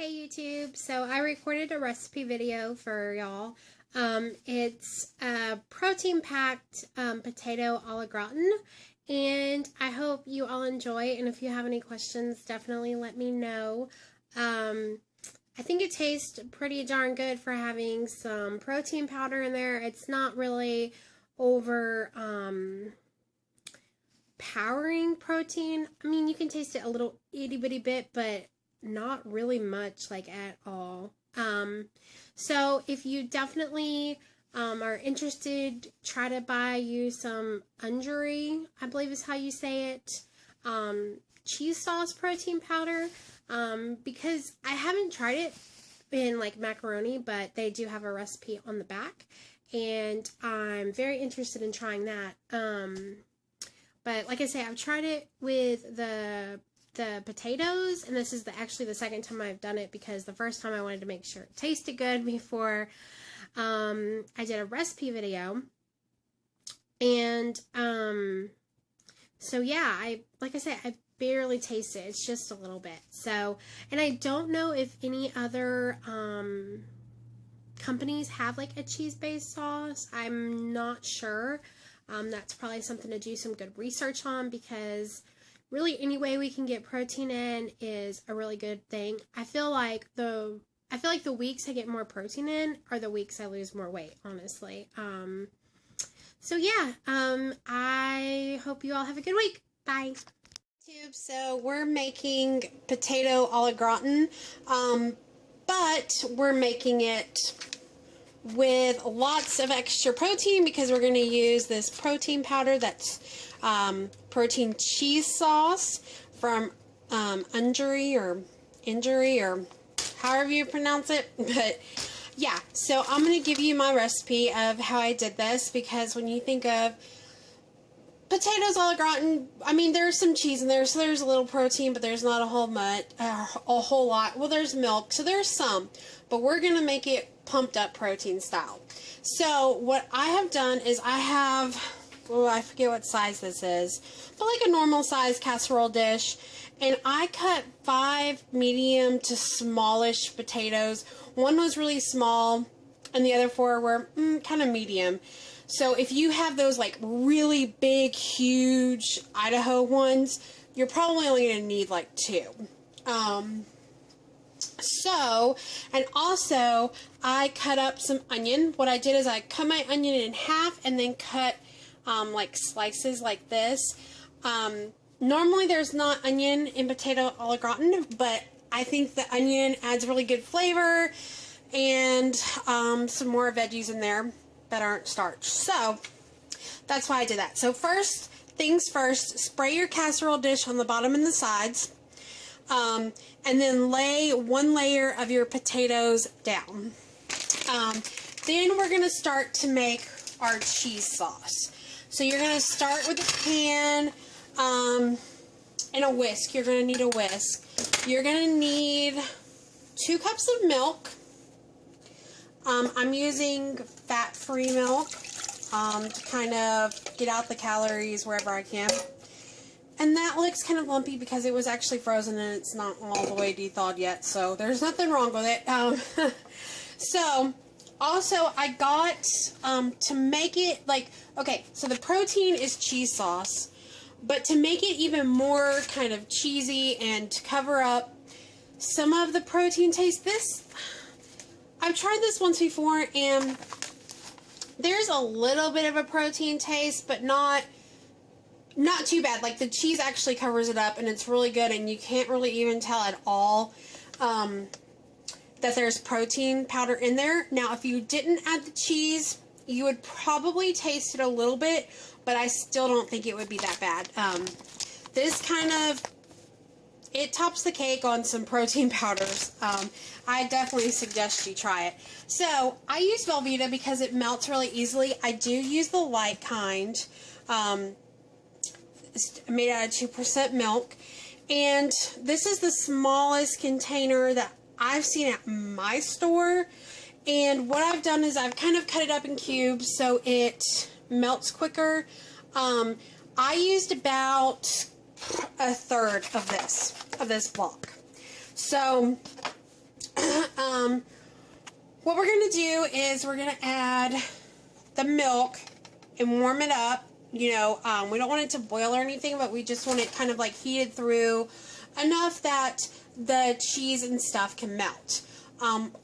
Hey YouTube, so I recorded a recipe video for y'all. It's a protein-packed potato a la gratin, and I hope you all enjoy, and if you have any questions, definitely let me know. I think it tastes pretty darn good for having some protein powder in there. It's not really over powering protein. I mean, you can taste it a little itty-bitty bit, but not really much, like, at all. So if you definitely are interested, try to buy you some Undri, I believe is how you say it, cheese sauce protein powder, because I haven't tried it in, like, macaroni, but they do have a recipe on the back, and I'm very interested in trying that. But like I say, I've tried it with the potatoes, and this is actually the second time I've done it, because the first time I wanted to make sure it tasted good before I did a recipe video. And so yeah, like I said, I barely taste it. It's just a little bit. So, and I don't know if any other companies have like a cheese-based sauce. I'm not sure. That's probably something to do some good research on, because really any way we can get protein in is a really good thing. I feel like the weeks I get more protein in are the weeks I lose more weight, honestly. So yeah, I hope you all have a good week. Bye. So we're making potato a la gratin, but we're making it with lots of extra protein, because we're going to use this protein powder that's protein cheese sauce from Undri or Injury, or however you pronounce it. But yeah, so I'm going to give you my recipe of how I did this, because when you think of potatoes a la gratin, I mean, there's some cheese in there, so there's a little protein, but there's not a whole lot. Well, there's milk, so there's some, but we're going to make it pumped up protein style. So what I have done is I have, I forget what size this is, but like a normal size casserole dish, and I cut 5 medium to smallish potatoes. One was really small, and the other 4 were kind of medium. So if you have those like really big, huge Idaho ones, you're probably only going to need like 2. And also I cut up some onion. What I did is I cut my onion in half and then cut like slices like this. Normally there's not onion in potato a la gratin, but I think the onion adds really good flavor, and some more veggies in there that aren't starch. So that's why I did that. So first things first, spray your casserole dish on the bottom and the sides, and then lay 1 layer of your potatoes down. Then we're going to start to make our cheese sauce. So you're going to start with a pan and a whisk. You're going to need a whisk. You're going to need 2 cups of milk. I'm using fat-free milk to kind of get out the calories wherever I can. And that looks kind of lumpy because it was actually frozen and it's not all the way de-thawed yet, so there's nothing wrong with it. So, also I got, to make it, like, okay, so the protein is cheese sauce, but to make it even more kind of cheesy and to cover up some of the protein taste, I've tried this once before, and there's a little bit of a protein taste, but not too bad. Like, the cheese actually covers it up, and it's really good, and you can't really even tell at all that there's protein powder in there. Now, if you didn't add the cheese, you would probably taste it a little bit, but I still don't think it would be that bad. This kind of, it tops the cake on some protein powders. I definitely suggest you try it. So, I use Velveeta because it melts really easily. I do use the light kind. It's made out of 2% milk. And this is the smallest container that I've seen at my store. And what I've done is I've kind of cut it up in cubes so it melts quicker. I used about 1/3 of this block. So What we're going to do is we're going to add the milk and warm it up. You know, we don't want it to boil or anything, but we just want it kind of like heated through enough that the cheese and stuff can melt.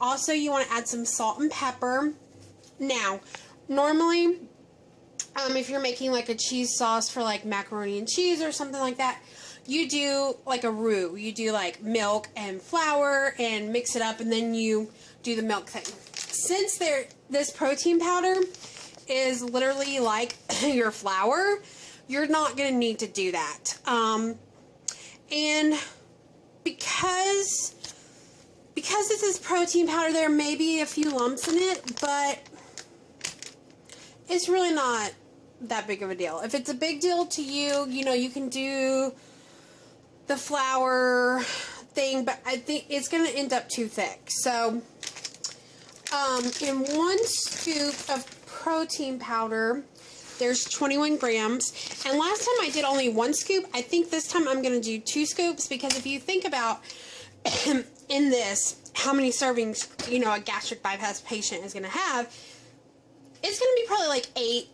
Also, you want to add some salt and pepper. Now, normally, if you're making like a cheese sauce for like macaroni and cheese or something like that, you do like a roux. You do like milk and flour and mix it up, and then you do the milk thing. Since this protein powder is literally like your flour, you're not going to need to do that. And because this is protein powder, there may be a few lumps in it, but it's really not that big of a deal. If it's a big deal to you, you know, you can do the flour thing, but I think it's going to end up too thick. So, in 1 scoop of protein powder, there's 21 grams. And last time I did only 1 scoop. I think this time I'm going to do 2 scoops, because if you think about in this, how many servings, you know, a gastric bypass patient is going to have, it's going to be probably like 8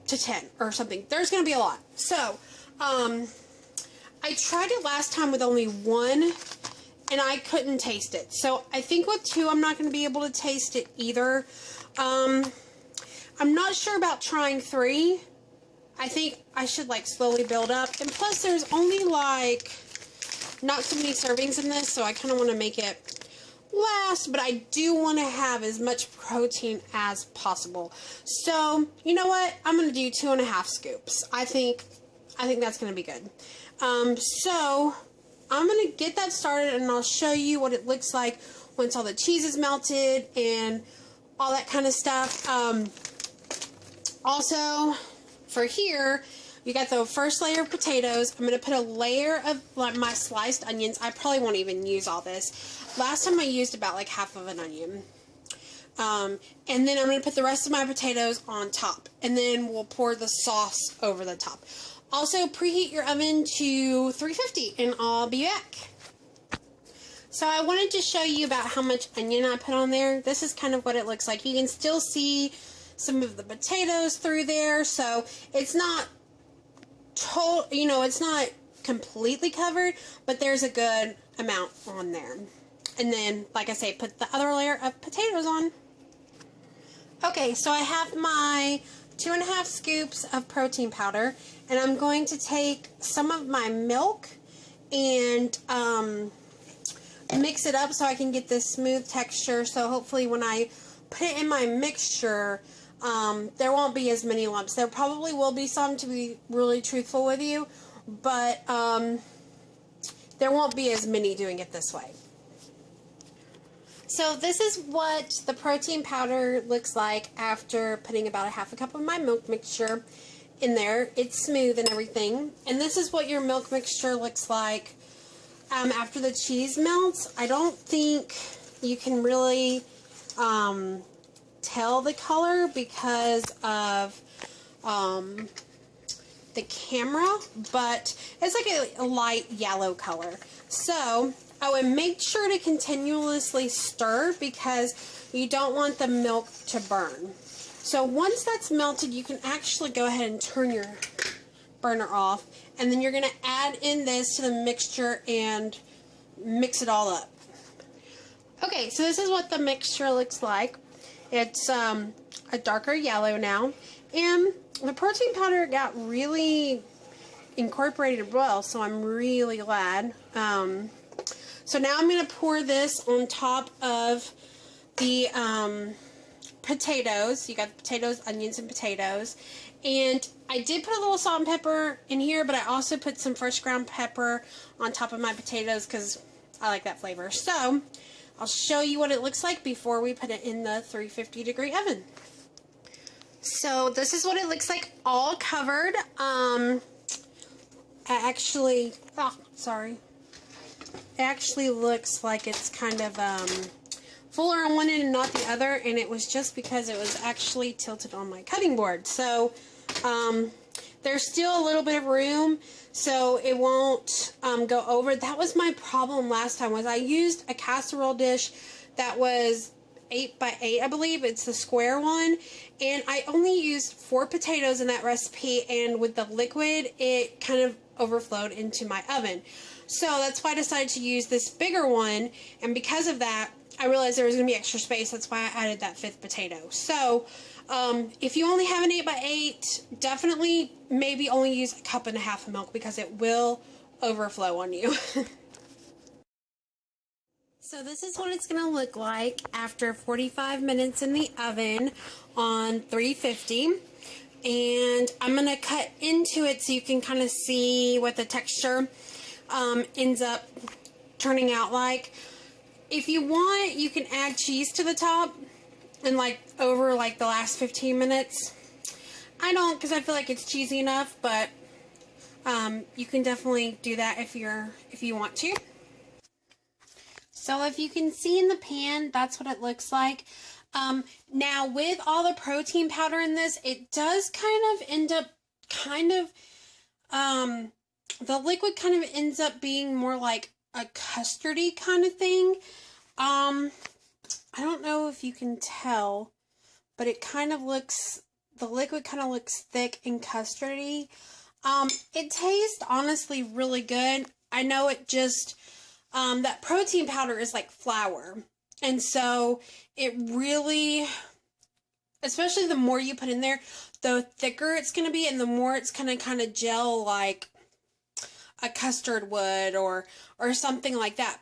to 10 or something. There's going to be a lot. So, I tried it last time with only 1, and I couldn't taste it. So, I think with 2, I'm not going to be able to taste it either. I'm not sure about trying 3. I think I should like slowly build up. And plus, there's only like not so many servings in this, so I kind of want to make it last, but I do want to have as much protein as possible. So, you know what? I'm going to do 2.5 scoops. I think that's going to be good. So, I'm going to get that started, and I'll show you what it looks like once all the cheese is melted and all that kind of stuff. Also, for here, you got the first layer of potatoes. I'm going to put a layer of like my sliced onions. I probably won't even use all this. Last time I used about like half of an onion. And then I'm going to put the rest of my potatoes on top. And then we'll pour the sauce over the top. Also, preheat your oven to 350 and I'll be back. So I wanted to show you about how much onion I put on there. This is kind of what it looks like. You can still see some of the potatoes through there. So it's not it's not completely covered, but there's a good amount on there. And then, like I say, put the other layer of potatoes on. Okay, so I have my 2.5 scoops of protein powder, and I'm going to take some of my milk and mix it up so I can get this smooth texture. So hopefully when I put it in my mixture, there won't be as many lumps. There probably will be some, to be really truthful with you, but there won't be as many doing it this way. So this is what the protein powder looks like after putting about a half a cup of my milk mixture in there. It's smooth and everything. And this is what your milk mixture looks like after the cheese melts. I don't think you can really tell the color because of the camera, but it's like a light yellow color. So I would make sure to continuously stir because you don't want the milk to burn. So once that's melted, you can actually go ahead and turn your burner off, and then you're going to add in this to the mixture and mix it all up. Okay, so this is what the mixture looks like. It's a darker yellow now, and the protein powder got really incorporated well, so I'm really glad. So now I'm going to pour this on top of the potatoes. You got potatoes, onions, and potatoes. And I did put a little salt and pepper in here, but I also put some fresh ground pepper on top of my potatoes because I like that flavor. So I'll show you what it looks like before we put it in the 350-degree oven. So this is what it looks like all covered. It actually looks like it's kind of fuller on one end and not the other, and it was just because it was actually tilted on my cutting board. So there's still a little bit of room, so it won't go over. That was my problem last time, was I used a casserole dish that was 8 by 8, I believe. It's the square one, and I only used 4 potatoes in that recipe, and with the liquid, it kind of overflowed into my oven. So that's why I decided to use this bigger one, and because of that, I realized there was going to be extra space. That's why I added that 5th potato. So if you only have an 8 by 8, definitely maybe only use 1.5 cups of milk, because it will overflow on you. So this is what it's going to look like after 45 minutes in the oven on 350. And I'm going to cut into it so you can kind of see what the texture ends up turning out like. If you want, you can add cheese to the top and like over like the last 15 minutes. I don't, because I feel like it's cheesy enough, but you can definitely do that if you want to. So if you can see in the pan, that's what it looks like. Now with all the protein powder in this, it does kind of end up the liquid kind of ends up being more like a custardy kind of thing. I don't know if you can tell, but it kind of looks, the liquid kind of looks thick and custardy. It tastes honestly really good. I know it just, that protein powder is like flour. And so it really, especially the more you put in there, the thicker it's going to be, and the more it's going to kind of gel like a custard would or something like that.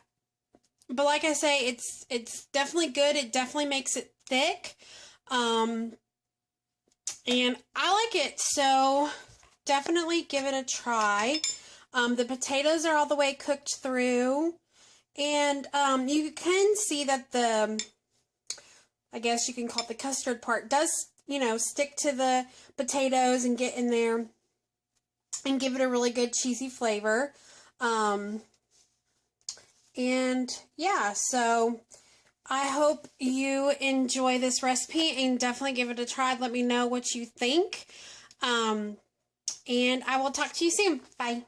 But like I say, it's definitely good. It definitely makes it thick. And I like it, so definitely give it a try. The potatoes are all the way cooked through, and you can see that the, I guess you can call it the custard part, does, you know, stick to the potatoes and get in there and give it a really good cheesy flavor. And yeah, so I hope you enjoy this recipe and definitely give it a try. Let me know what you think. And I will talk to you soon. Bye.